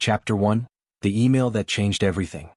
Chapter 1. The email that changed everything.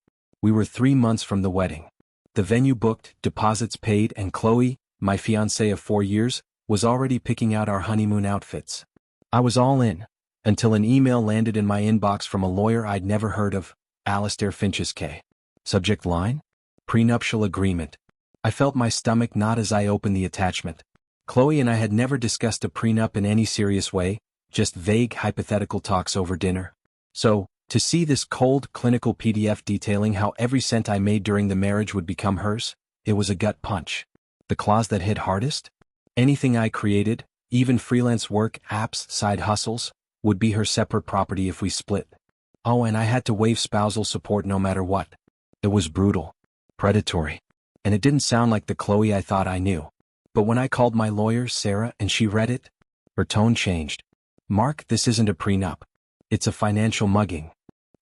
We were 3 months from the wedding. The venue booked, deposits paid, and Chloe, my fiancée of 4 years, was already picking out our honeymoon outfits. I was all in, until an email landed in my inbox from a lawyer I'd never heard of, Alistair Finch's K. Subject line? Prenuptial agreement. I felt my stomach knot as I opened the attachment. Chloe and I had never discussed a prenup in any serious way, just vague hypothetical talks over dinner. So, to see this cold, clinical PDF detailing how every cent I made during the marriage would become hers, it was a gut punch. The clause that hit hardest? Anything I created, even freelance work, apps, side hustles, would be her separate property if we split. Oh, and I had to waive spousal support no matter what. It was brutal. Predatory. And it didn't sound like the Chloe I thought I knew. But when I called my lawyer, Sarah, and she read it, her tone changed. Mark, this isn't a prenup. It's a financial mugging.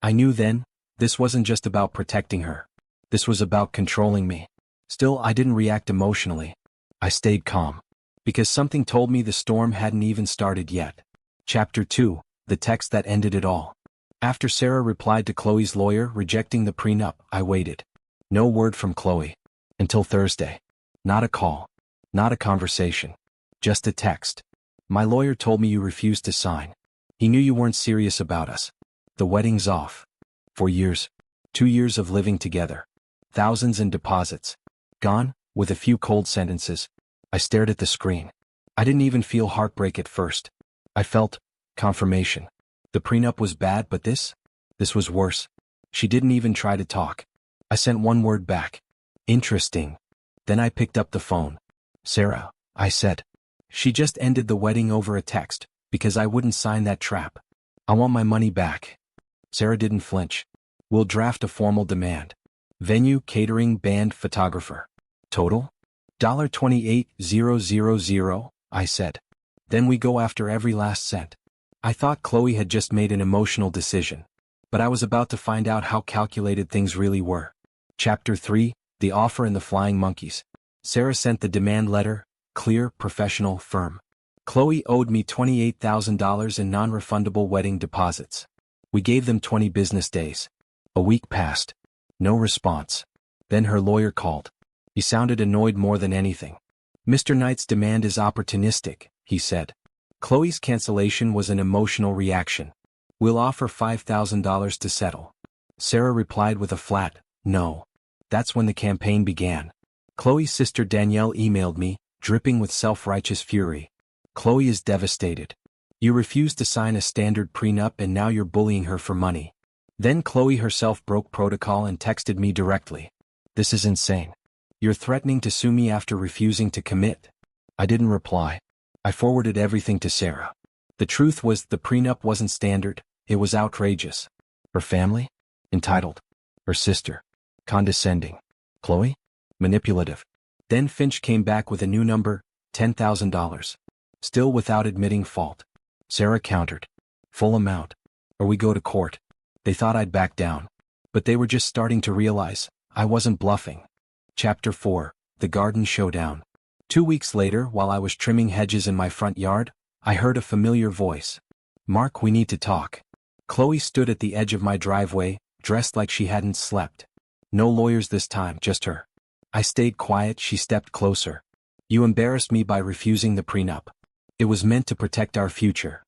I knew then, this wasn't just about protecting her. This was about controlling me. Still, I didn't react emotionally. I stayed calm. Because something told me the storm hadn't even started yet. Chapter 2. The text that ended it all. After Sarah replied to Chloe's lawyer rejecting the prenup, I waited. No word from Chloe. Until Thursday. Not a call. Not a conversation. Just a text. My lawyer told me you refused to sign. He knew you weren't serious about us. The wedding's off. 4 years. 2 years of living together. Thousands in deposits. Gone, with a few cold sentences. I stared at the screen. I didn't even feel heartbreak at first. I felt confirmation. The prenup was bad, but this was worse. She didn't even try to talk. I sent one word back. Interesting. Then I picked up the phone. Sarah, I said. She just ended the wedding over a text, because I wouldn't sign that trap. I want my money back. Sarah didn't flinch. We'll draft a formal demand. Venue, catering, band, photographer. Total? $28,000, I said. Then we go after every last cent. I thought Chloe had just made an emotional decision. But I was about to find out how calculated things really were. Chapter 3. The offer and the flying monkeys. Sarah sent the demand letter, clear, professional, firm. Chloe owed me $28,000 in non-refundable wedding deposits. We gave them 20 business days. A week passed. No response. Then her lawyer called. He sounded annoyed more than anything. Mr. Knight's demand is opportunistic, he said. Chloe's cancellation was an emotional reaction. We'll offer $5,000 to settle. Sarah replied with a flat, no. That's when the campaign began. Chloe's sister Danielle emailed me, dripping with self-righteous fury. Chloe is devastated. You refused to sign a standard prenup and now you're bullying her for money. Then Chloe herself broke protocol and texted me directly. This is insane. You're threatening to sue me after refusing to commit. I didn't reply. I forwarded everything to Sarah. The truth was the prenup wasn't standard, it was outrageous. Her family? Entitled. Her sister. Condescending. Chloe? Manipulative. Then Finch came back with a new number, $10,000. Still without admitting fault. Sarah countered. Full amount. Or we go to court. They thought I'd back down. But they were just starting to realize I wasn't bluffing. Chapter 4. The Garden Showdown. 2 weeks later, while I was trimming hedges in my front yard, I heard a familiar voice. Mark, we need to talk. Chloe stood at the edge of my driveway, dressed like she hadn't slept. No lawyers this time, just her. I stayed quiet. She stepped closer. You embarrassed me by refusing the prenup. It was meant to protect our future.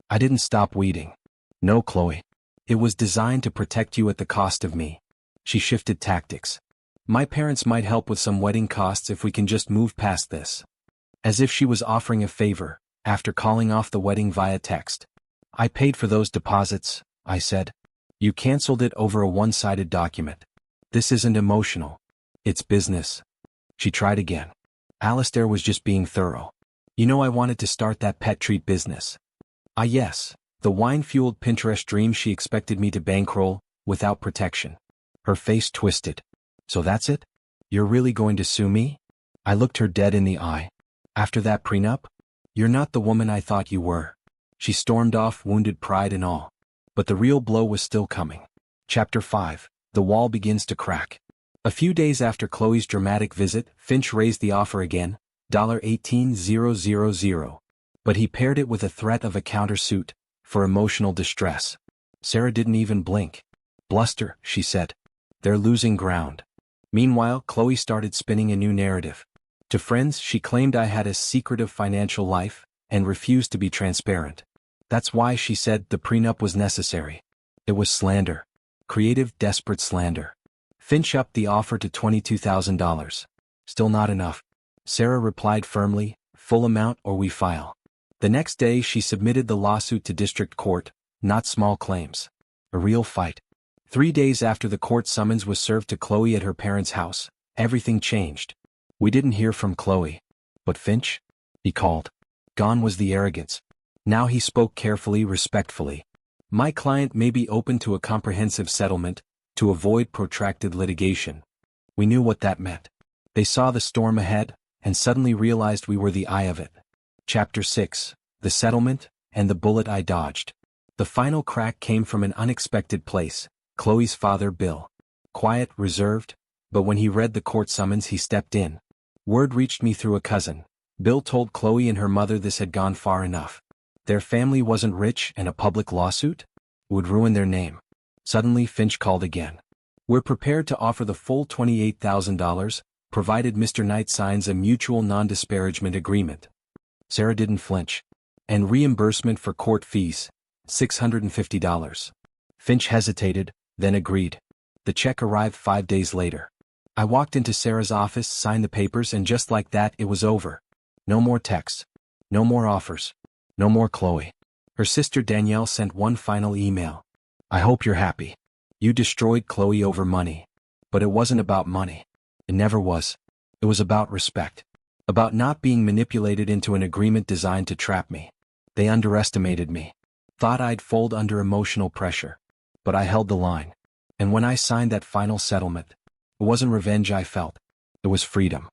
I didn't stop weeding. No, Chloe. It was designed to protect you at the cost of me. She shifted tactics. My parents might help with some wedding costs if we can just move past this. As if she was offering a favor, after calling off the wedding via text. I paid for those deposits, I said. You canceled it over a one-sided document. This isn't emotional. It's business. She tried again. Alistair was just being thorough. You know I wanted to start that pet treat business. Ah yes, the wine-fueled Pinterest dream she expected me to bankroll, without protection. Her face twisted. So that's it? You're really going to sue me? I looked her dead in the eye. After that prenup? You're not the woman I thought you were. She stormed off, wounded pride and all. But the real blow was still coming. Chapter 5. The wall begins to crack. A few days after Chloe's dramatic visit, Finch raised the offer again, $18,000. But he paired it with a threat of a countersuit, for emotional distress. Sarah didn't even blink. Bluster, she said. They're losing ground. Meanwhile, Chloe started spinning a new narrative. To friends, she claimed I had a secretive financial life and refused to be transparent. That's why, she said, the prenup was necessary. It was slander. Creative, desperate slander. Finch upped the offer to $22,000. Still not enough. Sarah replied firmly, full amount or we file. The next day she submitted the lawsuit to district court, not small claims. A real fight. 3 days after the court summons was served to Chloe at her parents' house, everything changed. We didn't hear from Chloe. But Finch? He called. Gone was the arrogance. Now he spoke carefully, respectfully. My client may be open to a comprehensive settlement, to avoid protracted litigation. We knew what that meant. They saw the storm ahead, and suddenly realized we were the eye of it. Chapter 6, The Settlement, and the Bullet I Dodged. The final crack came from an unexpected place, Chloe's father Bill. Quiet, reserved, but when he read the court summons he stepped in. Word reached me through a cousin. Bill told Chloe and her mother this had gone far enough. Their family wasn't rich, and a public lawsuit would ruin their name. Suddenly Finch called again. We're prepared to offer the full $28,000, provided Mr. Knight signs a mutual non-disparagement agreement. Sarah didn't flinch. And reimbursement for court fees, $650. Finch hesitated, then agreed. The check arrived 5 days later. I walked into Sarah's office, signed the papers, and just like that it was over. No more texts. No more offers. No more Chloe. Her sister Danielle sent one final email. I hope you're happy. You destroyed Chloe over money. But it wasn't about money. It never was. It was about respect. About not being manipulated into an agreement designed to trap me. They underestimated me. Thought I'd fold under emotional pressure. But I held the line. And when I signed that final settlement, it wasn't revenge I felt. It was freedom.